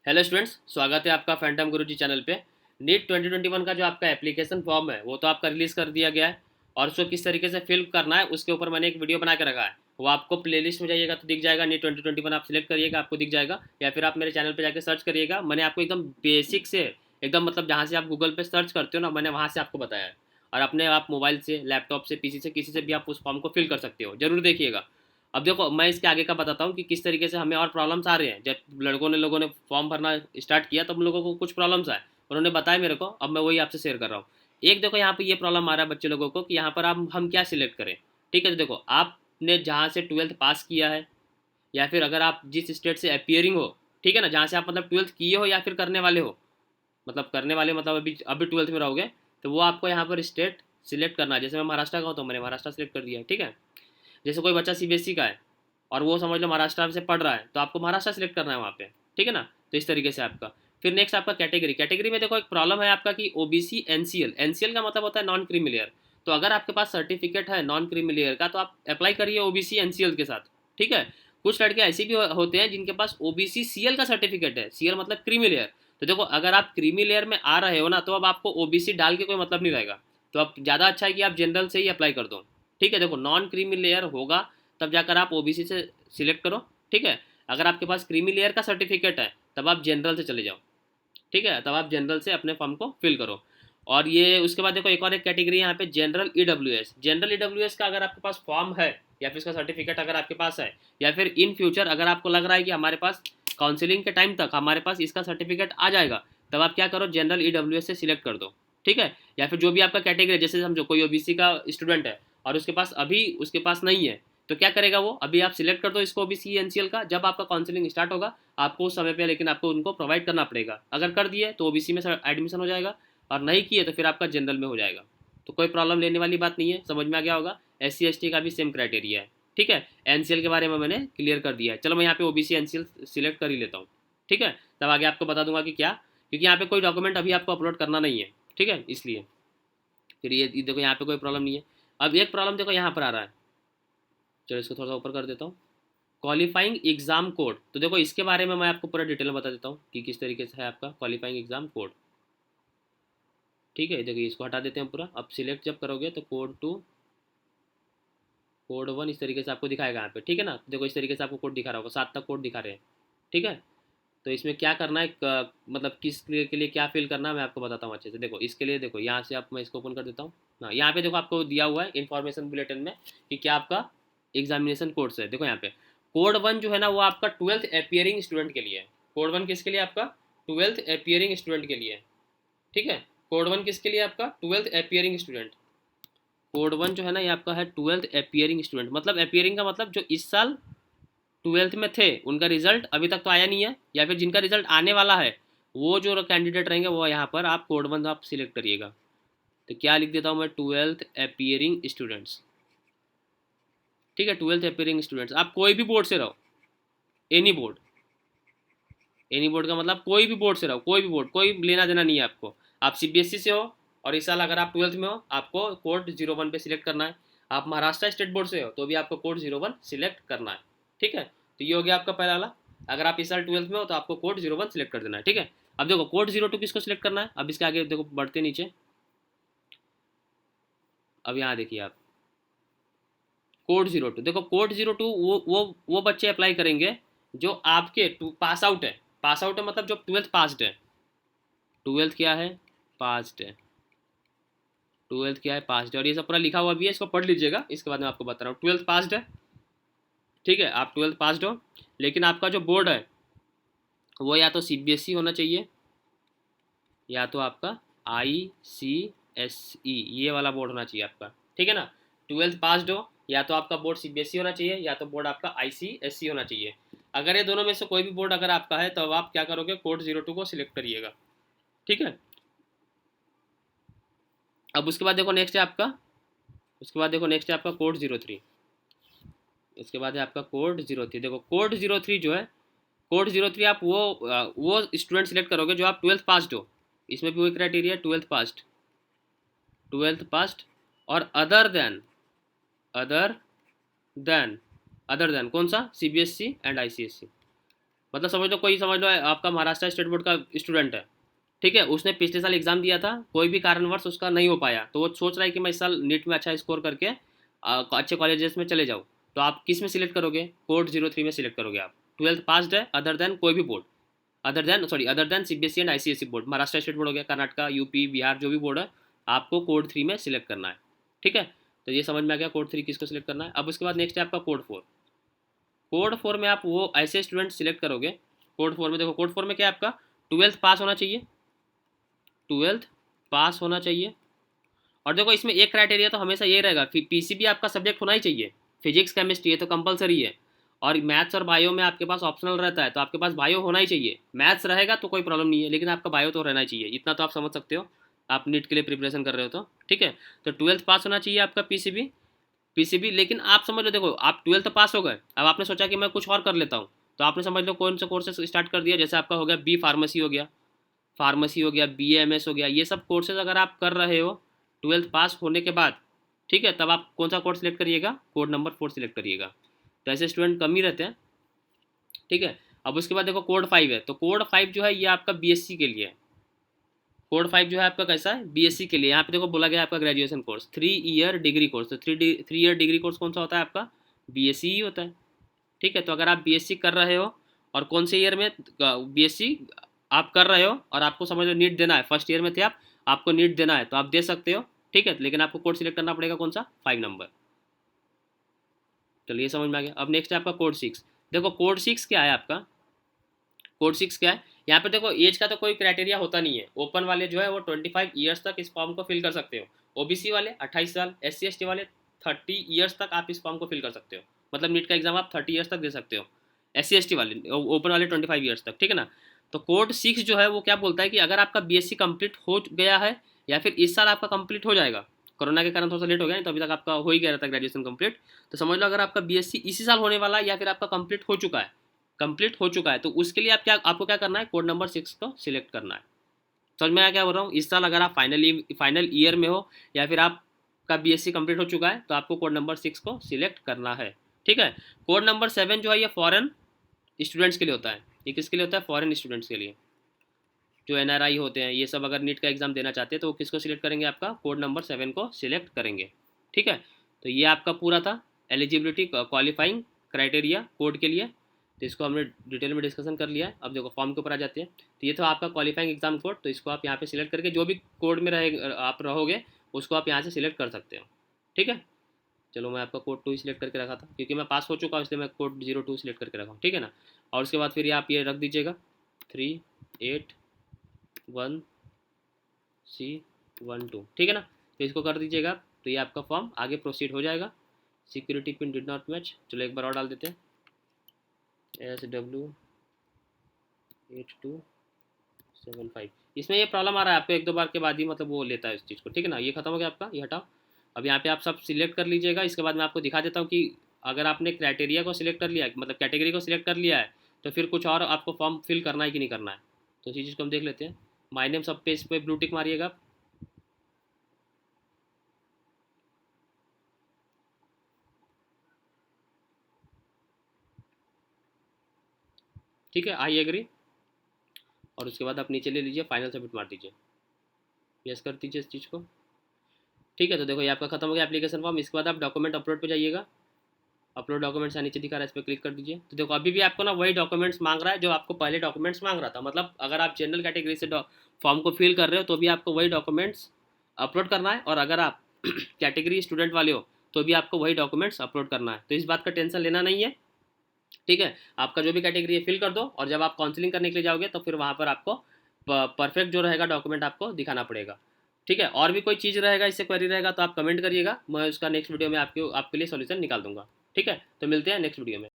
Hello students, स्वागत है आपका फैंटम गुरुजी चैनल पे। नीट 2021 का जो आपका एप्लीकेशन फॉर्म है वो तो आपका रिलीज़ कर दिया गया है और उसको किस तरीके से फिल करना है उसके ऊपर मैंने एक वीडियो बना के रखा है। वो आपको प्लेलिस्ट में जाइएगा तो दिख जाएगा। नीट 2021 आप सिलेक्ट करिएगा, आपको दिख जाएगा, या फिर आप मेरे चैनल पे जाकर सर्च करिएगा। मैंने आपको एकदम बेसिक से, एकदम मतलब जहाँ से आप गूगल पे सर्च करते हो ना, मैंने वहाँ से आपको बताया है। और अपने आप मोबाइल से, लैपटॉप से, पीसी से, किसी से भी आप उस फॉर्म को फिल कर सकते हो। जरूर देखिएगा। अब देखो, मैं इसके आगे का बताता हूँ कि किस तरीके से हमें और प्रॉब्लम्स आ रहे हैं। जब लोगों ने फॉर्म भरना स्टार्ट किया तब लोगों को कुछ प्रॉब्लम्स आए, उन्होंने बताया मेरे को। अब मैं वही आपसे शेयर कर रहा हूँ। एक देखो, यहाँ पे ये प्रॉब्लम आ रहा है बच्चे लोगों को कि यहाँ पर हम क्या सिलेक्ट करें। ठीक है, तो देखो, आपने जहाँ से ट्वेल्थ पास किया है, या फिर अगर आप जिस स्टेट से अपियरिंग हो, ठीक है ना, जहाँ से आप मतलब ट्वेल्थ किए हो या फिर करने वाले हो, मतलब करने वाले मतलब अभी अभी ट्वेल्थ में रहोगे, तो वो आपको यहाँ पर स्टेट सिलेक्ट करना है। जैसे मैं महाराष्ट्र का हूँ तो मैंने महाराष्ट्र सिलेक्ट कर दिया है। ठीक है, जैसे कोई बच्चा सीबीएसई का है और वो समझ लो महाराष्ट्र से पढ़ रहा है, तो आपको महाराष्ट्र सेलेक्ट करना है वहाँ पे। ठीक है ना, तो इस तरीके से आपका। फिर नेक्स्ट आपका कैटेगरी। कैटेगरी में देखो एक प्रॉब्लम है आपका कि ओबीसी एनसीएल। एनसीएल का मतलब होता है नॉन क्रीमी लेयर। तो अगर आपके पास सर्टिफिकेट है नॉन क्रीमी लेयर का तो आप अप्लाई करिए ओबीसी एनसीएल के साथ। ठीक है, कुछ लड़के ऐसे भी होते हैं जिनके पास ओबीसी सीएल का सर्टिफिकेट है। सीएल मतलब क्रीमी लेयर। तो देखो, अगर आप क्रीमी लेयर में आ रहे हो ना, तो अब आपको ओबीसी डाल के कोई मतलब नहीं रहेगा। तो अब ज़्यादा अच्छा है कि आप जनरल से ही अप्लाई कर दो। ठीक है, देखो, नॉन क्रीमी लेयर होगा तब जाकर आप ओबीसी से सिलेक्ट करो। ठीक है, अगर आपके पास क्रीमी लेयर का सर्टिफिकेट है तब आप जनरल से चले जाओ। ठीक है, तब आप जनरल से अपने फॉर्म को फिल करो। और ये उसके बाद देखो, एक और एक कैटेगरी यहाँ पे जनरल ईडब्ल्यूएस। जनरल ईडब्ल्यूएस का अगर आपके पास फॉर्म है या फिर इसका सर्टिफिकेट अगर आपके पास है, या फिर इन फ्यूचर अगर आपको लग रहा है कि हमारे पास काउंसिलिंग के टाइम तक हमारे पास इसका सर्टिफिकेट आ जाएगा, तब आप क्या करो, जनरल ईडब्ल्यूएस से सिलेक्ट कर दो। ठीक है, या फिर जो भी आपका कैटेगरी, जैसे समझो कोई ओबीसी का स्टूडेंट है और उसके पास अभी उसके पास नहीं है, तो क्या करेगा वो, अभी आप सिलेक्ट कर दो इसको ओबीसी एनसीएल का। जब आपका काउंसलिंग स्टार्ट होगा आपको उस समय पे लेकिन आपको उनको प्रोवाइड करना पड़ेगा। अगर कर दिए तो ओबीसी में एडमिशन हो जाएगा, और नहीं किए तो फिर आपका जनरल में हो जाएगा। तो कोई प्रॉब्लम लेने वाली बात नहीं है, समझ में आ गया होगा। एससी एसटी का भी सेम क्राइटेरिया है। ठीक है, एनसीएल के बारे में मैंने क्लियर कर दिया है। चलो, मैं यहाँ पे ओबीसी एनसीएल सिलेक्ट कर ही लेता हूँ। ठीक है, तब आगे आपको बता दूंगा कि क्या, क्योंकि यहाँ पे कोई डॉक्यूमेंट अभी आपको अपलोड करना नहीं है। ठीक है, इसलिए फिर ये देखो, यहाँ पे कोई प्रॉब्लम नहीं है। अब एक प्रॉब्लम देखो यहाँ पर आ रहा है। चलो, इसको थोड़ा सा ऊपर कर देता हूँ। Qualifying exam code. तो देखो, इसके बारे में मैं आपको पूरा डिटेल में बता देता हूँ कि किस तरीके से है आपका क्वालिफाइंग एग्जाम कोड। ठीक है, देखिए, इसको हटा देते हैं पूरा। अब सिलेक्ट जब करोगे तो कोड टू, कोड वन, इस तरीके से आपको दिखाएगा यहाँ पे। ठीक है ना, देखो, इस तरीके से आपको कोड दिखा रहा होगा, 7 तक कोड दिखा रहे हैं। ठीक है, तो इसमें क्या करना है, मतलब किस के लिए क्या फिल करना है मैं आपको बताता हूँ अच्छे से। देखो, इसके लिए देखो, यहाँ से आप, मैं इसको ओपन कर देता हूँ। हाँ, यहाँ पे देखो आपको दिया हुआ है इन्फॉर्मेशन बुलेटिन में कि क्या आपका एग्जामिनेशन कोड्स है। देखो यहाँ पे कोड वन जो है ना, वो आपका ट्वेल्थ अपियरिंग स्टूडेंट के लिए है। कोड वन किसके लिए, आपका ट्वेल्थ अपियरिंग स्टूडेंट के लिए है। ठीक है, कोड वन किसके लिए, आपका twelfth appearing student. Code one जो है ना, ये आपका है ट्वेल्थ अपियरिंग स्टूडेंट। मतलब अपियरिंग का मतलब जो इस साल ट्वेल्थ में थे उनका रिजल्ट अभी तक तो आया नहीं है, या फिर जिनका रिजल्ट आने वाला है, वो जो कैंडिडेट रहेंगे वो यहाँ पर आप कोड वन आप सिलेक्ट करिएगा। तो क्या लिख देता हूँ मैं, ट्वेल्थ अपियरिंग स्टूडेंट्स। ठीक है, ट्वेल्थ अपियरिंग स्टूडेंट्स। आप कोई भी बोर्ड से रहो, एनी बोर्ड। एनी बोर्ड का मतलब कोई भी बोर्ड से रहो, कोई भी बोर्ड, कोई लेना देना नहीं है आपको। आप सीबीएसई से हो और इस साल अगर आप ट्वेल्थ में हो, आपको कोड 01 पे सिलेक्ट करना है। आप महाराष्ट्र स्टेट बोर्ड से हो तो भी आपको कोड 01 सिलेक्ट करना है। ठीक है, तो ये हो गया आपका पहला वाला। अगर आप इस साल ट्वेल्थ में हो तो आपको कोड 01 सिलेक्ट कर देना है। ठीक है, अब देखो कोड 02 किसको सिलेक्ट करना है। अब इसके आगे देखो, बढ़ते नीचे। अब यहाँ देखिए आप, कोड 02, देखो कोड 02 वो बच्चे अप्लाई करेंगे जो आपके पास आउट है। पास आउट है मतलब जो ट्वेल्थ पास्ड है। ट्वेल्थ क्या है, पास्ट है। ट्वेल्थ क्या है, पास्ट है। और ये सब पूरा लिखा हुआ भी है, इसको पढ़ लीजिएगा, इसके बाद मैं आपको बता रहा हूँ। ट्वेल्थ पास्ट है। ठीक है, आप ट्वेल्थ पास्ड हो, लेकिन आपका जो बोर्ड है वो या तो सीबीएसई होना चाहिए, या तो आपका आईसीएसई, ये वाला बोर्ड होना चाहिए आपका। ठीक है ना, ट्वेल्थ पास्ड हो, या तो आपका बोर्ड सीबीएसई होना चाहिए, या तो बोर्ड आपका आईसीएसई होना चाहिए। अगर ये दोनों में से कोई भी बोर्ड अगर आपका है, तो अब आप क्या करोगे, कोड 02 को सिलेक्ट करिएगा। ठीक है, अब उसके बाद देखो नेक्स्ट है आपका, उसके बाद देखो नेक्स्ट है आपका कोड 03। उसके बाद है आपका कोड 03। देखो कोड 03 जो है, कोड 03 आप वो स्टूडेंट सिलेक्ट करोगे जो आप ट्वेल्थ पास्ड हो। इसमें भी वही criteria, twelfth passed, twelfth passed. और अदर देन अदर देन कौन सा, सीबीएसई एंड आईसीएसई। मतलब समझ लो आपका महाराष्ट्र स्टेट बोर्ड का स्टूडेंट है, ठीक है, उसने पिछले साल एग्जाम दिया था, कोई भी कारणवश उसका नहीं हो पाया, तो वो सोच रहा है कि मैं इस साल नीट में अच्छा स्कोर करके अच्छे कॉलेजेस में चले जाऊँ। तो आप किस में सिलेक्ट करोगे? कोड 03 में सिलेक्ट करोगे आप। 12th पास्ड है, अदर देन कोई भी board, other than CBSE and ICSE board, Maharashtra state board हो गया, कर्नाटका, यूपी, बिहार, जो भी बोर्ड है, आपको कोड 3 में सिलेक्ट करना है। ठीक है, तो ये समझ में आ गया कोड 3 किसको सिलेक्ट करना है। अब उसके बाद नेक्स्ट है आपका कोड 4। कोड 4 में आप वो ऐसे स्टूडेंट सिलेक्ट करोगे, कोड 4 में देखो, कोड 4 में क्या है आपका, 12th पास होना चाहिए, 12th पास होना चाहिए। और देखो इसमें एक क्राइटेरिया तो हमेशा ये रहेगा, पीसीबी आपका सब्जेक्ट होना ही चाहिए, फिजिक्स केमिस्ट्री ये तो कंपलसरी है, और मैथ्स और बायो में आपके पास ऑप्शनल रहता है, तो आपके पास बायो होना ही चाहिए। मैथ्स रहेगा तो कोई प्रॉब्लम नहीं है, लेकिन आपका बायो तो रहना ही चाहिए, इतना तो आप समझ सकते हो, आप नीट के लिए प्रिपरेशन कर रहे हो तो। ठीक है, तो 12th पास होना चाहिए आपका पीसीबी। लेकिन आप समझ लो, देखो आप 12th पास हो गए, अब आपने सोचा कि मैं कुछ और कर लेता हूँ, तो आपने समझ लो कौन सा कोर्सेज स्टार्ट कर दिया, जैसे आपका हो गया बी फार्मेसी हो गया, BAMS हो गया, ये सब कोर्सेज अगर आप कर रहे हो 12th पास होने के बाद, ठीक है, तब आप कौन सा कोर्स सिलेक्ट करिएगा, कोड नंबर 4 सिलेक्ट करिएगा। तो ऐसे स्टूडेंट कम ही रहते हैं। ठीक है, अब उसके बाद देखो कोड 5 है, तो कोड 5 जो है ये आपका बीएससी के लिए है। कोड 5 जो है आपका कैसा है, बीएससी के लिए। यहाँ पे देखो बोला गया आपका graduation course, 3 year degree course, तो 3 ईयर डिग्री कोर्स कौन सा होता है आपका, बीएससी ही होता है। ठीक है, तो अगर आप बीएससी कर रहे हो और कौन से ईयर में बीएससी आप कर रहे हो और आपको समझ लो नीट देना है, फर्स्ट ईयर में थे आप, आपको नीट देना है तो आप दे सकते हो। ठीक है, लेकिन आपको कोड सिलेक्ट करना पड़ेगा कौन सा, 5 नंबर। चलिए समझ में आ गया। अब नेक्स्ट है आपका कोड 6। देखो कोड 6 क्या है आपका, कोड 6 क्या है, यहाँ पे देखो एज का तो कोई क्राइटेरिया होता नहीं है, ओपन वाले जो है वो 25 ईयर्स तक इस फॉर्म को फिल कर सकते हो, ओबीसी वाले 28 साल, SC ST वाले 30 ईयर्स तक आप इस फॉर्म को फिल कर सकते हो, मतलब नीट का एग्जाम आप 30 ईयर्स तक दे सकते हो, SC ST वाले, ओपन वाले 25 ईयर्स तक। ठीक है ना, तो कोड 6 जो है वो क्या बोलता है कि अगर आपका बीएससी कंप्लीट हो गया है या फिर इस साल आपका कंप्लीट हो जाएगा, कोरोना के कारण थोड़ा सा लेट हो गया, नहीं तो अभी तक आपका हो ही गया था ग्रेजुएशन कंप्लीट, तो समझ लो अगर आपका बीएससी इसी साल होने वाला है या फिर आपका कंप्लीट हो चुका है, तो उसके लिए आपको क्या करना है, कोड नंबर 6 को सिलेक्ट करना है। समझ में आया क्या बोल रहा हूँ? इस साल अगर आप फाइनल ईयर में हो या फिर आपका बीएससी कंप्लीट हो चुका है, तो आपको कोड नंबर 6 को सिलेक्ट करना है। ठीक है, कोड नंबर 7 जो है ये फॉरेन स्टूडेंट्स के लिए होता है। ये किसके लिए होता है, फॉरेन स्टूडेंट्स के लिए, जो NRI होते हैं ये सब अगर नीट का एग्जाम देना चाहते हैं तो वो किसको सिलेक्ट करेंगे, आपका कोड नंबर 7 को सिलेक्ट करेंगे। ठीक है, तो ये आपका पूरा था एलिजिबिलिटी क्वालिफाइंग क्राइटेरिया कोड के लिए, तो इसको हमने डिटेल में डिस्कशन कर लिया है। अब देखो फॉर्म के ऊपर आ जाते हैं, तो ये था आपका क्वालिफाइंग एग्जाम कोड, तो इसको आप यहाँ पे सिलेक्ट करके जो भी कोड में आप रहोगे उसको आप यहाँ से सिलेक्ट कर सकते हो। ठीक है, चलो मैं आपका कोड 2 ही सिलेक्ट करके रखा था क्योंकि मैं पास हो चुका हूँ, इसलिए मैं कोड 02 सिलेक्ट करके रखा हूँ। ठीक है ना, और उसके बाद फिर आप ये रख दीजिएगा 3812। ठीक है ना, तो इसको कर दीजिएगा, तो ये आपका फॉर्म आगे प्रोसीड हो जाएगा। Security pin did not match, चलो एक बार और डाल देते हैं, SW8275। इसमें ये प्रॉब्लम आ रहा है आपको, एक दो बार के बाद ही मतलब वो लेता है इस चीज़ को। ठीक है ना, ये खत्म हो गया आपका, ये हटाओ। अब यहाँ पे आप सब सिलेक्ट कर लीजिएगा, इसके बाद मैं आपको दिखा देता हूँ कि अगर आपने क्राइटेरिया को सिलेक्ट कर लिया है, मतलब कैटेगरी को सिलेक्ट कर लिया है, तो फिर कुछ और आपको फॉर्म फिल करना है कि नहीं करना है, तो इसी चीज़ को हम देख लेते हैं। माय नेम सब पे इस पर ब्लू टिक मारिएगा आप। ठीक है, आई एग्री, और उसके बाद आप नीचे ले लीजिए, फाइनल सबमिट मार दीजिए, यस कर दीजिए इस चीज़ को। ठीक है, तो देखो ये आपका खत्म हो गया एप्लीकेशन फॉर्म। इसके बाद आप डॉक्यूमेंट अपलोड पे जाइएगा, अपलोड डॉक्यूमेंट्स नीचे दिखा रहा है, इस पर क्लिक कर दीजिए। तो देखो अभी भी आपको ना वही डॉक्यूमेंट्स मांग रहा है जो आपको पहले डॉक्यूमेंट्स मांग रहा था, मतलब अगर आप जनरल कैटेगरी से फॉर्म को फिल कर रहे हो तो भी आपको वही डॉक्यूमेंट्स अपलोड करना है, और अगर आप कैटेगरी स्टूडेंट वाले हो तो भी आपको वही डॉक्यूमेंट्स अपलोड करना है, तो इस बात का टेंशन लेना नहीं है। ठीक है, आपका जो भी कैटेगरी है फिल कर दो, और जब आप काउंसलिंग करने के लिए जाओगे तो फिर वहाँ पर आपको परफेक्ट जो रहेगा डॉक्यूमेंट आपको दिखाना पड़ेगा। ठीक है, और भी कोई चीज़ रहेगा, इससे क्वेरी रहेगा तो आप कमेंट करिएगा, मैं उसका नेक्स्ट वीडियो में आपके लिए सॉल्यूशन निकाल दूंगा। ठीक है, तो मिलते हैं नेक्स्ट वीडियो में।